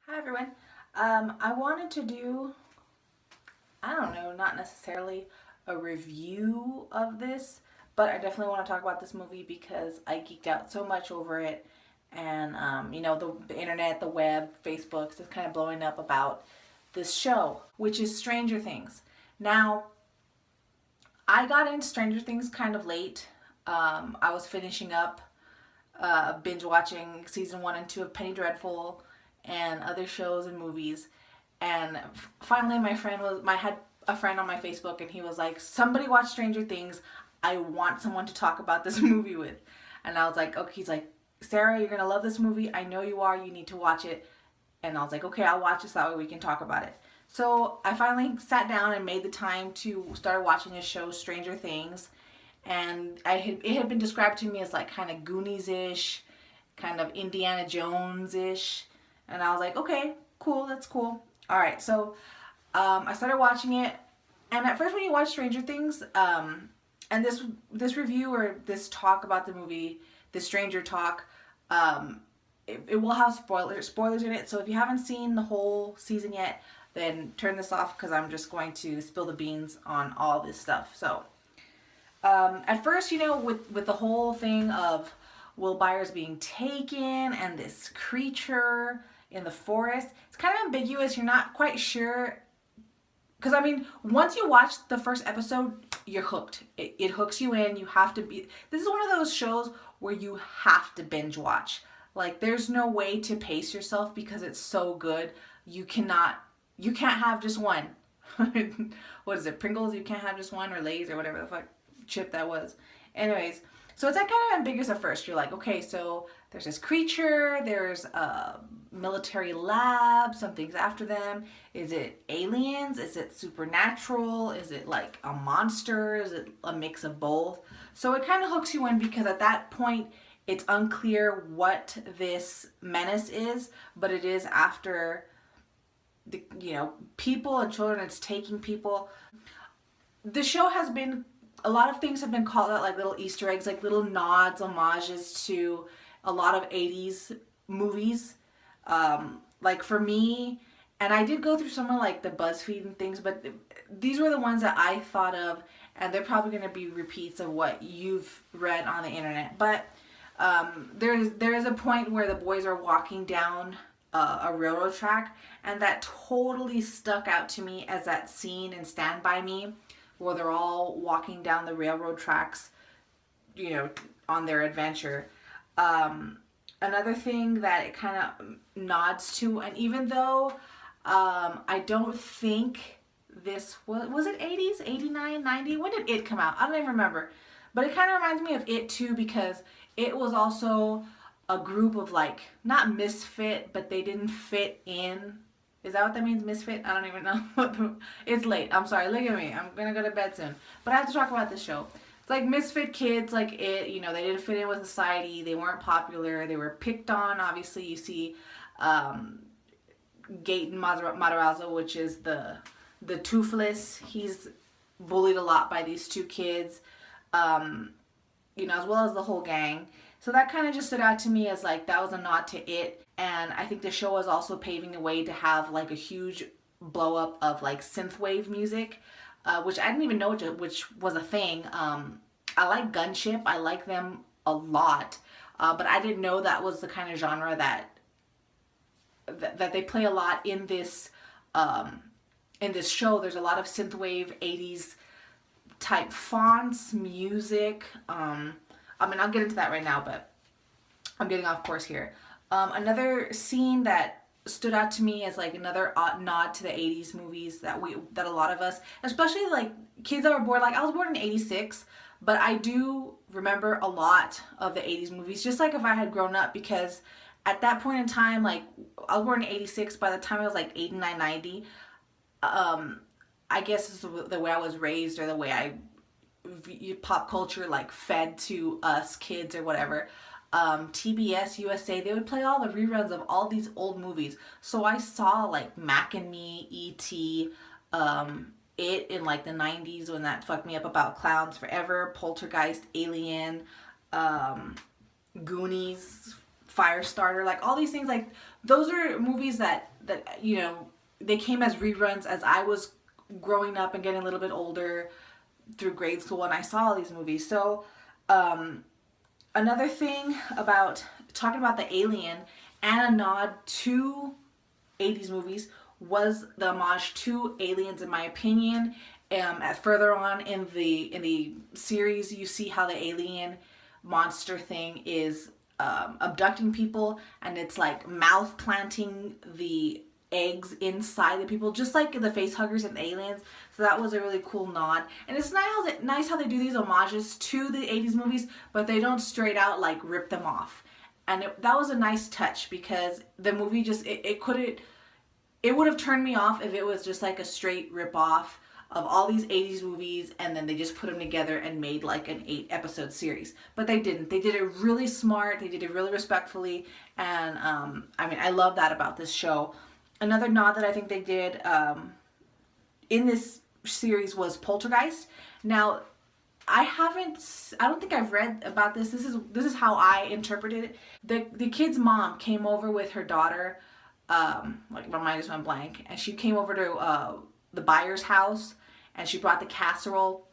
Hi everyone. I wanted to do, I don't know, not necessarily a review of this, but I definitely want to talk about this movie because I geeked out so much over it. And, the internet, the web, Facebook is just kind of blowing up about this show, which is Stranger Things. Now, I got into Stranger Things kind of late. I was finishing up binge watching season 1 and 2 of Penny Dreadful and other shows and movies. And finally, I had a friend on my Facebook, and he was like, "Somebody watch Stranger Things. I want someone to talk about this movie with." And I was like, "Okay." He's like, "Sarah, you're gonna love this movie. I know you are. You need to watch it." And I was like, "Okay, I'll watch it so that way we can talk about it." So I finally sat down and made the time to start watching this show, Stranger Things, and it had been described to me as like kind of Goonies-ish, kind of Indiana Jones-ish, and I was like, okay, cool, that's cool. All right, so I started watching it, and at first when you watch Stranger Things, and this review or this talk about the movie, this Stranger talk, it will have spoilers in it. So if you haven't seen the whole season yet, then turn this off because I'm just going to spill the beans on all this stuff. So at first, with the whole thing of Will Byers being taken and this creature in the forest, it's kind of ambiguous. You're not quite sure. Because, I mean, once you watch the first episode, you're hooked. It hooks you in. You have to be. This is one of those shows where you have to binge watch. Like, there's no way to pace yourself because it's so good. You can't have just one. What is it, Pringles? You can't have just one, or Lay's, or whatever the fuck chip that was. Anyways, so it's like kind of ambiguous at first. You're like, okay, so there's this creature, there's a military lab, something's after them. Is it aliens? Is it supernatural? Is it like a monster? Is it a mix of both? So it kind of hooks you in because at that point it's unclear what this menace is, but it is after the people and children. It's taking people. The show has been, a lot of things have been called out like little Easter eggs, like little nods, homages to a lot of 80s movies. Like for me, and I did go through some of like the BuzzFeed and things, but these were the ones that I thought of, and they're probably going to be repeats of what you've read on the internet. But there is a point where the boys are walking down a railroad track, and that totally stuck out to me as that scene in Stand By Me, where they're all walking down the railroad tracks, on their adventure. Another thing that it kind of nods to, and even though I don't think this was it 80s, 89, 90? When did it come out? I don't even remember. But it kind of reminds me of it too, because it was also a group of like, not misfit, but they didn't fit in. Is that what that means, misfit? I don't even know. It's late. I'm sorry. Look at me. I'm going to go to bed soon. But I have to talk about this show. It's like misfit kids, like it, they didn't fit in with society. They weren't popular. They were picked on. Obviously, you see Gaten Matarazzo, which is the toothless. He's bullied a lot by these two kids, as well as the whole gang. So that kind of just stood out to me as like that was a nod to it. And I think the show was also paving the way to have like a huge blow up of like synthwave music, which I didn't even know which was a thing. I like Gunship. I like them a lot. But I didn't know that was the kind of genre that they play a lot in this show. There's a lot of synthwave 80s type fonts, music. I'll get into that right now, but I'm getting off course here. Another scene that stood out to me as like another nod to the 80s movies that a lot of us, especially like kids that were born, like I was born in 86, but I do remember a lot of the 80s movies, just like if I had grown up, because at that point in time, like I was born in 86, by the time I was like 89, 90, I guess it's the way I was raised, or the way pop culture like fed to us kids or whatever. TBS, USA, they would play all the reruns of all these old movies. So I saw like Mac and Me, E.T., it in like the 90s when that fucked me up about clowns forever, Poltergeist, Alien, Goonies, Firestarter, like all these things. Like those are movies that that, you know, they came as reruns as I was growing up and getting a little bit older through grade school when I saw all these movies. So, another thing about talking about the alien and a nod to 80s movies was the homage to aliens, in my opinion. Further on in the series, you see how the alien monster thing is abducting people, and it's like mouth planting the eggs inside the people, just like the face huggers and aliens. So that was a really cool nod, and it's nice how they do these homages to the 80s movies, but they don't straight out like rip them off. And that was a nice touch, because the movie just it couldn't, it would have turned me off if it was just like a straight rip off of all these 80s movies and then they just put them together and made like an 8-episode series. But they didn't. They did it really smart. They did it really respectfully. And I mean, I love that about this show. Another nod that I think they did in this series was Poltergeist. Now, I don't think I've read about this. This is how I interpreted it. The kid's mom came over with her daughter, like my mind just went blank, and she came over to the buyer's house, and she brought the casserole.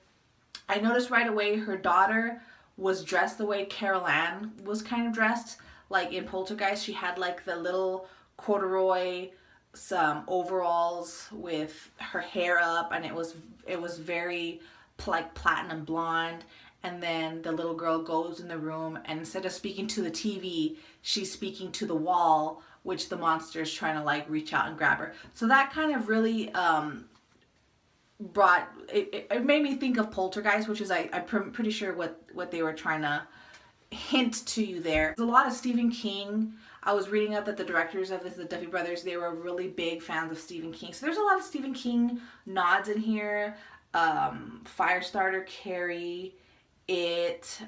I noticed right away her daughter was dressed the way Carol Ann was kind of dressed, like in Poltergeist. She had like the little corduroy, some overalls with her hair up, and it was very like platinum blonde. And then the little girl goes in the room, and instead of speaking to the TV, she's speaking to the wall, which the monster is trying to like reach out and grab her. So that kind of really brought it made me think of Poltergeist, which is I'm pretty sure what they were trying to hint to you there. There's a lot of Stephen King. I was reading up that the directors of this, the Duffy brothers, they were really big fans of Stephen King. So there's a lot of Stephen King nods in here. Firestarter, Carrie, It,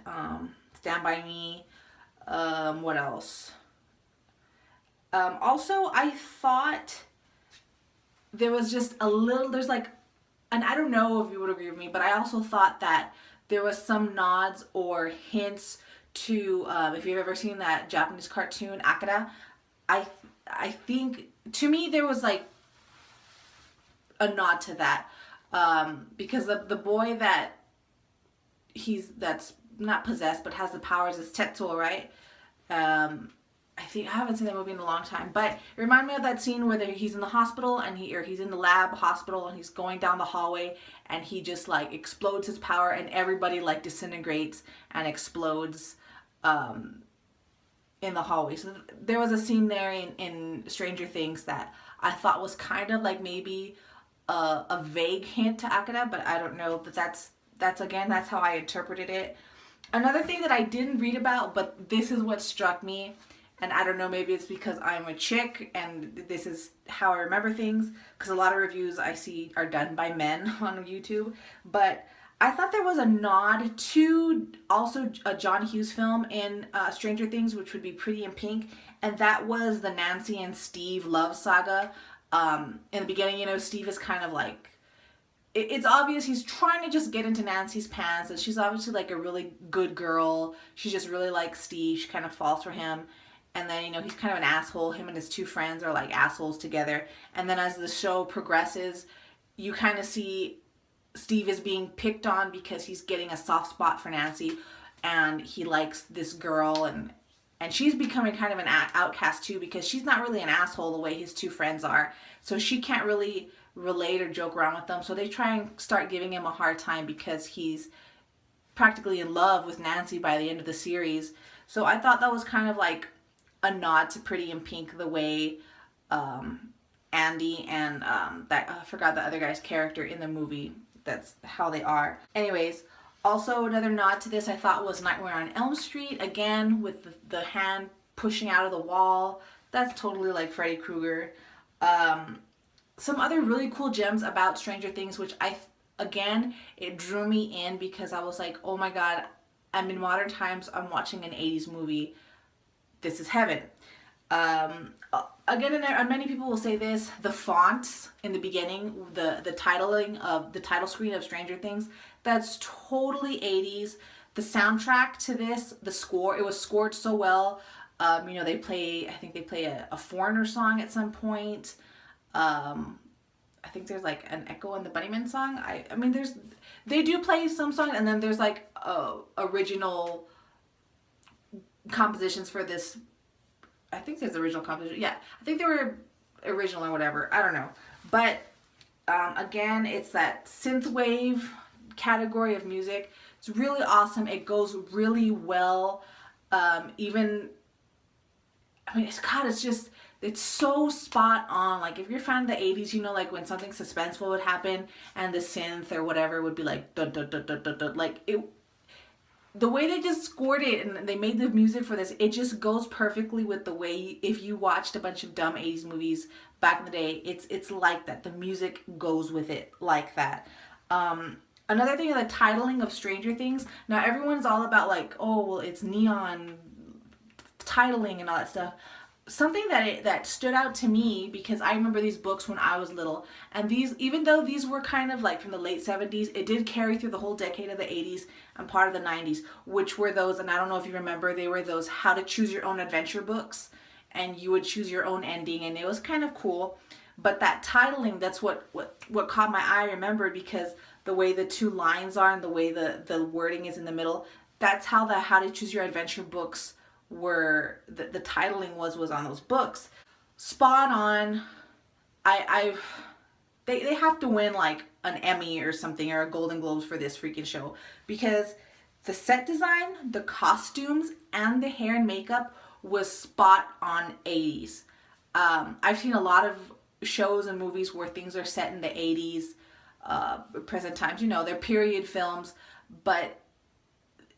Stand By Me. What else? Also, I thought there was just a little, there's like, and I don't know if you would agree with me, but I also thought that there was some nods or hints to, if you've ever seen that Japanese cartoon, Akira, I think, to me, there was like a nod to that. Because the boy that's not possessed but has the powers is Tetsuo, right? I think I haven't seen that movie in a long time, but it reminded me of that scene where he's in the hospital and he's in the lab hospital and he's going down the hallway and he just like explodes his power and everybody like disintegrates and explodes in the hallway. So there was a scene there in Stranger Things that I thought was kind of like maybe a vague hint to Akira, but I don't know. But that's how I interpreted it. Another thing that I didn't read about, but this is what struck me, and I don't know, maybe it's because I'm a chick and this is how I remember things, because a lot of reviews I see are done by men on YouTube, but I thought there was a nod to also a John Hughes film in Stranger Things, which would be Pretty in Pink, and that was the Nancy and Steve love saga. In the beginning, you know, Steve is kind of like, it's obvious he's trying to just get into Nancy's pants, and she's obviously like a really good girl. She just really likes Steve. She kind of falls for him. And then, you know, he's kind of an asshole. Him and his two friends are like assholes together. And then as the show progresses, you kind of see Steve is being picked on because he's getting a soft spot for Nancy, and he likes this girl, and she's becoming kind of an outcast too, because she's not really an asshole the way his two friends are. So she can't really relate or joke around with them. So they try and start giving him a hard time because he's practically in love with Nancy by the end of the series. So I thought that was kind of like a nod to Pretty in Pink, the way Andy and I forgot the other guy's character in the movie, that's how they are. Anyways, also another nod to this I thought was Nightmare on Elm Street, again with the hand pushing out of the wall. That's totally like Freddy Krueger. Some other really cool gems about Stranger Things, which it drew me in because I was like, oh my god, I'm in modern times, I'm watching an 80s movie. This is heaven. Again, and many people will say this, the fonts in the beginning, the titling of the title screen of Stranger Things, that's totally 80s. The soundtrack to this, the score, it was scored so well. You know, I think they play a Foreigner song at some point. I think there's like an Echo and the Bunnymen song. I mean, they do play some songs, and then there's like original compositions for this. I think there's original composition. Yeah, I think they were original or whatever. I don't know. But again, it's that synthwave category of music. It's really awesome. It goes really well. Even, I mean, it's so spot on. Like, if you're a fan of the 80s, you know, like when something suspenseful would happen and the synth or whatever would be like, dun, dun, dun, dun, dun, dun. Like, the way they just scored it and they made the music for this, it just goes perfectly with the way, if you watched a bunch of dumb 80s movies back in the day, it's like that. The music goes with it like that. Another thing is the titling of Stranger Things. Now everyone's all about like, oh, well, it's neon titling and all that stuff. Something that stood out to me, because I remember these books when I was little, and these, even though these were kind of like from the late 70s, it did carry through the whole decade of the 80s and part of the 90s, which were those, and I don't know if you remember, they were those how to choose your own adventure books, and you would choose your own ending, and it was kind of cool. But that titling, that's what caught my eye. I remembered, because the way the two lines are and the way the wording is in the middle, that's how the how to choose your adventure books were, the titling was on those books. Spot on. They have to win like an Emmy or something, or a Golden Globes for this freaking show, because the set design, the costumes, and the hair and makeup was spot on 80s. I've seen a lot of shows and movies where things are set in the 80s, present times, you know, they're period films, but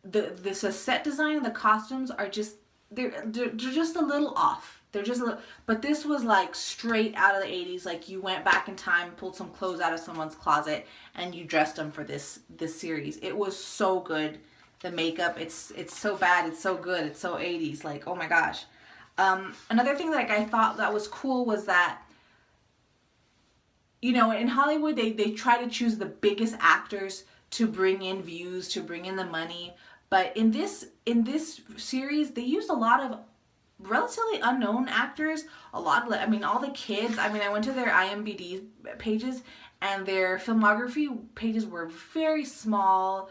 the set design and the costumes are just, they're just a little off. They're just a little, but this was like straight out of the 80s. Like, you went back in time, pulled some clothes out of someone's closet, and you dressed them for this series. It was so good. The makeup, it's so bad, it's so good, it's so 80s. Like, oh my gosh. Another thing that I thought that was cool was that, you know, in Hollywood, they try to choose the biggest actors to bring in views, to bring in the money. But in this series, they used a lot of relatively unknown actors. A lot of, I mean, all the kids. I mean, I went to their IMDb pages, and their filmography pages were very small,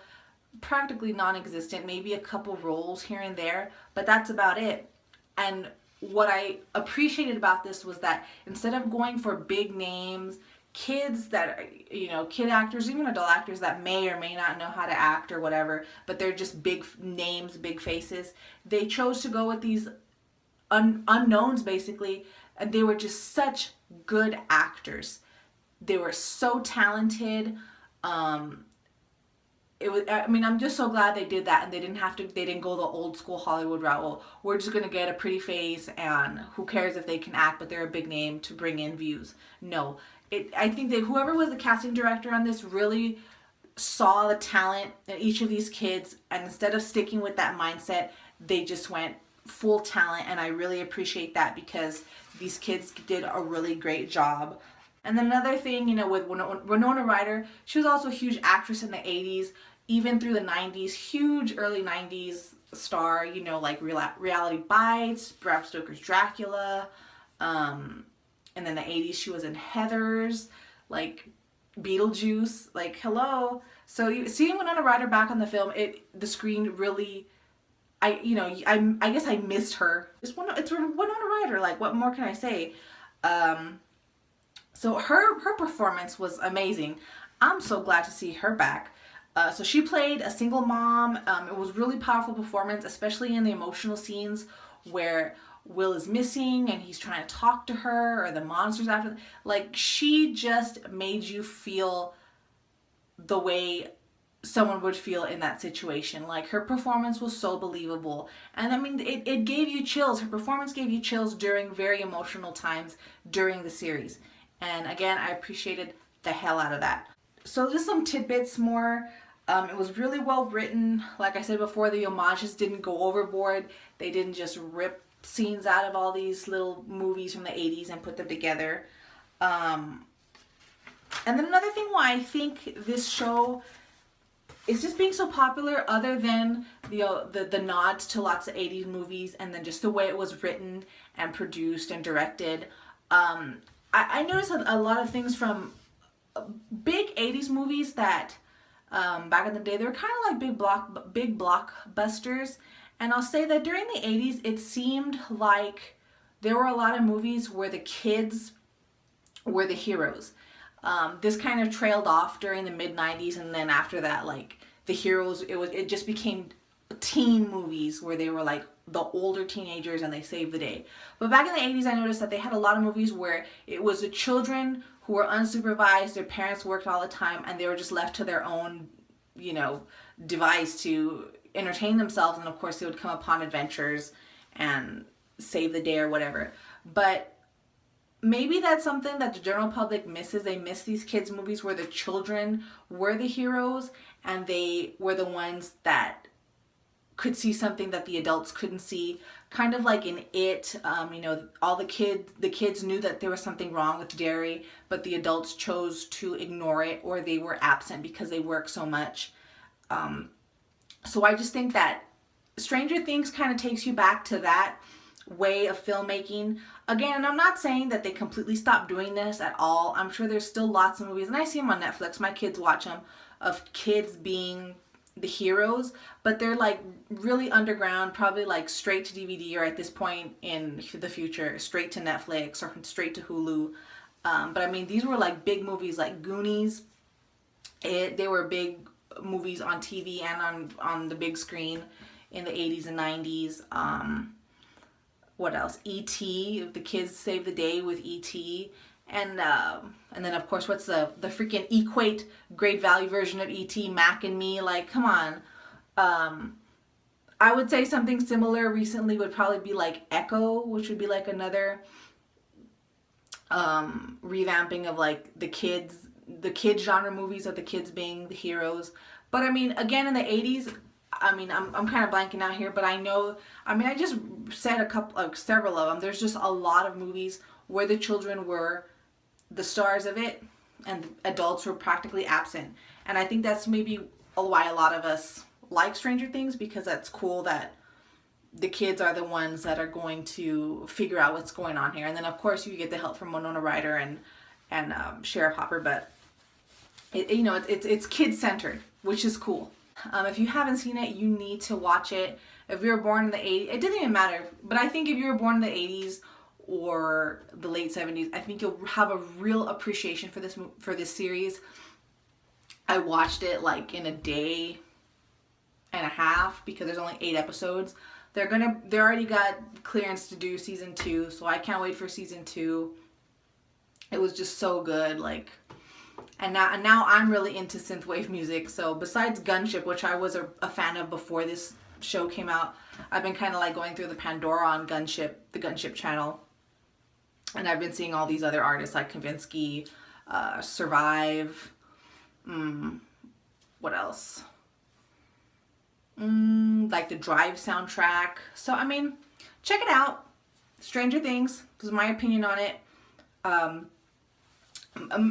practically non-existent. Maybe a couple roles here and there, but that's about it. And what I appreciated about this was that instead of going for big names, kids that, you know, kid actors, even adult actors that may or may not know how to act or whatever, but they're just big names, big faces, they chose to go with these unknowns basically, and they were just such good actors. They were so talented. It was, I mean, I'm just so glad they did that, and they didn't go the old school Hollywood route. Well, we're just gonna get a pretty face, and who cares if they can act, but they're a big name to bring in views. No, I think that whoever was the casting director on this really saw the talent in each of these kids, and instead of sticking with that mindset, they just went full talent, and I really appreciate that, because these kids did a really great job. And then another thing, you know, with Winona Ryder, she was also a huge actress in the 80s, even through the 90s, huge early 90s star, you know, like Reality Bites, Bram Stoker's Dracula, and then the 80s she was in Heathers, like Beetlejuice, like hello. So seeing Winona Ryder back on the film, the screen really, I guess I missed her. It's Winona Ryder, like what more can I say? So her performance was amazing. I'm so glad to see her back. So she played a single mom. It was really powerful performance, especially in the emotional scenes where Will is missing and he's trying to talk to her, or the monsters after. Like, she just made you feel the way someone would feel in that situation. Like, her performance was so believable. And I mean, it gave you chills. Her performance gave you chills during very emotional times during the series. And again, I appreciated the hell out of that. So just some tidbits more. It was really well written. Like I said before, the homages didn't go overboard. They didn't just rip scenes out of all these little movies from the 80s and put them together. And then another thing why I think this show it's just being so popular, other than the nods to lots of 80s movies, and then just the way it was written and produced and directed. I noticed a lot of things from big 80s movies that back in the day, they were kind of like big blockbusters. And I'll say that during the 80s, it seemed like there were a lot of movies where the kids were the heroes. This kind of trailed off during the mid 90s, and then after that, like, the heroes, it just became teen movies where they were like the older teenagers and they saved the day. But back in the 80s, I noticed that they had a lot of movies where it was the children who were unsupervised, their parents worked all the time, and they were just left to their own, device to entertain themselves. And of course, they would come upon adventures and save the day or whatever. But maybe that's something that the general public misses. They miss these kids' movies where the children were the heroes and they were the ones that could see something that the adults couldn't see. Kind of like in It, all the kids knew that there was something wrong with dairy, but the adults chose to ignore it, or they were absent because they work so much. So I just think that Stranger Things kind of takes you back to that way of filmmaking. Again, I'm not saying that they completely stopped doing this at all. I'm sure there's still lots of movies, and I see them on Netflix. My kids watch them, of kids being the heroes, but they're like really underground, probably like straight to DVD, or at this point in the future, straight to Netflix or straight to Hulu. But I mean, these were like big movies like Goonies. They were big movies on TV and on the big screen in the 80s and 90s. What else? E.T. The kids saved the day with E.T. And then of course, what's the freaking Equate Great Value version of E.T. Mac and Me? Like, come on. I would say something similar recently would probably be like Echo, which would be like another revamping of like the kids genre movies of the kids being the heroes. But I mean, again, in the 80s, I mean, I'm kind of blanking out here, but I just said several of them. There's just a lot of movies where the children were the stars of it and adults were practically absent. And I think that's maybe why a lot of us like Stranger Things, because that's cool that the kids are the ones that are going to figure out what's going on here. And then of course you get the help from Winona Ryder and Sheriff Hopper, but it's kid-centered, which is cool. If you haven't seen it, you need to watch it. If you were born in the 80s, it doesn't even matter, but I think if you were born in the 80s or the late 70s, I think you'll have a real appreciation for this series. I watched it like in a day and a half because there's only 8 episodes. They already got clearance to do season 2, so I can't wait for season 2. It was just so good, like. And now I'm really into synthwave music. So besides Gunship, which I was a fan of before this show came out, I've been kind of like going through the Pandora on Gunship, the Gunship channel. And I've been seeing all these other artists like Kavinsky, Survive. What else? Like the Drive soundtrack. So, I mean, check it out. Stranger Things. This is my opinion on it.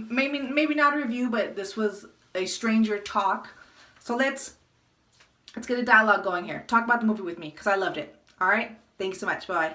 Maybe not a review, but this was a stranger talk. So let's get a dialogue going here. Talk about the movie with me, because I loved it. All right? Thanks so much. Bye.